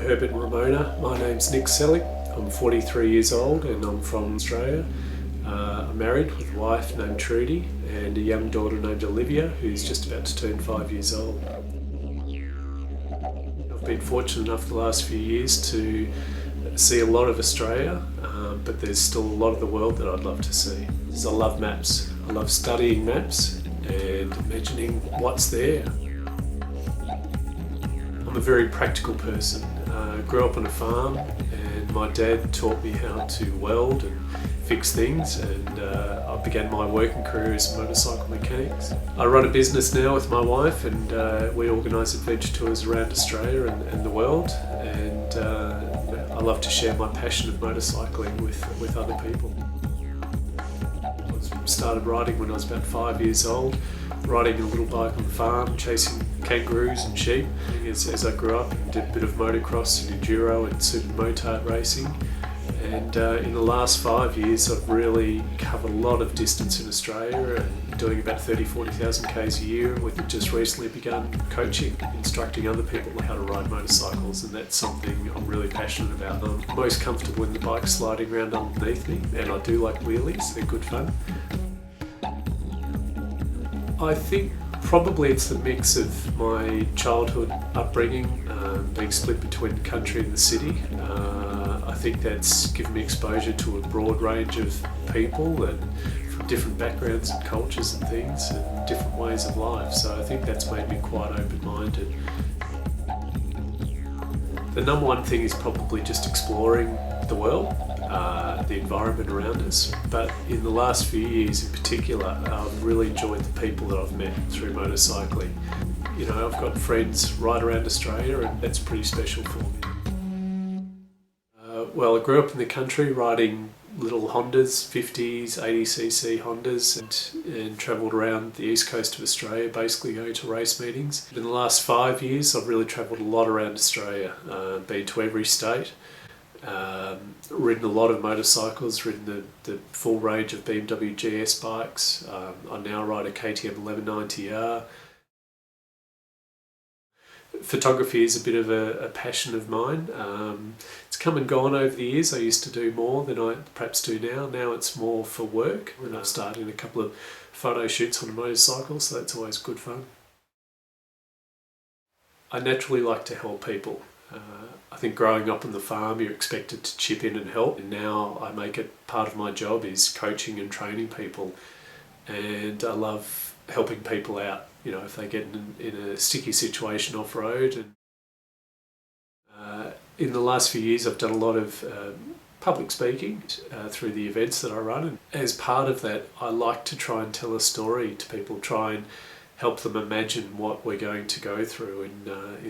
Herbert and Ramona. My name's Nick Selleck. I'm 43 years old and I'm from Australia. I'm married with a wife named Trudy and a young daughter named Olivia, who's just about to turn 5 years old. I've been fortunate enough the last few years to see a lot of Australia, but there's still a lot of the world that I'd love to see. I love maps. I love studying maps and imagining what's there. I'm a very practical person. I grew up on a farm and my dad taught me how to weld and fix things, and I began my working career as a motorcycle mechanic. I run a business now with my wife and we organise adventure tours around Australia and the world, and I love to share my passion of motorcycling with other people. I started riding when I was about 5 years old, riding a little bike on the farm, chasing kangaroos and sheep. As I grew up, I did a bit of motocross and enduro and super motard racing. And in the last 5 years, I've really covered a lot of distance in Australia and doing about 30,000–40,000 k's a year. And we've just recently begun coaching, instructing other people how to ride motorcycles, and that's something I'm really passionate about. I'm most comfortable when the bike's sliding around underneath me, and I do like wheelies, they're good fun. I think probably it's the mix of my childhood upbringing, being split between the country and the city. I think that's given me exposure to a broad range of people and from different backgrounds and cultures and things and different ways of life. So I think that's made me quite open-minded. The number one thing is probably just exploring the world, the environment around us. But in the last few years in particular, I've really enjoyed the people that I've met through motorcycling. You know, I've got friends right around Australia and that's pretty special for me. Well, I grew up in the country riding little Hondas, 50s, 80cc Hondas, and travelled around the east coast of Australia, basically going to race meetings. In the last 5 years, I've really travelled a lot around Australia, been to every state, ridden a lot of motorcycles, ridden the full range of BMW GS bikes. I now ride a KTM 1190R. Photography is a bit of a passion of mine. It's come and gone over the years. I used to do more than I perhaps do now. Now it's more for work. And I've started a couple of photo shoots on a motorcycle, so that's always good fun. I naturally like to help people. I think growing up on the farm, you're expected to chip in and help. And now I make it part of my job is coaching and training people. And I love helping people out, you know, if they get in a sticky situation off-road. And in the last few years I've done a lot of public speaking through the events that I run, and as part of that I like to try and tell a story to people, try and help them imagine what we're going to go through in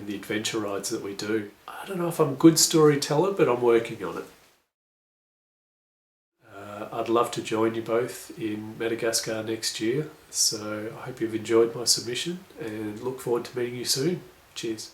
the adventure rides that we do. I don't know if I'm a good storyteller, but I'm working on it. I'd love to join you both in Madagascar next year, so I hope you've enjoyed my submission and look forward to meeting you soon. Cheers.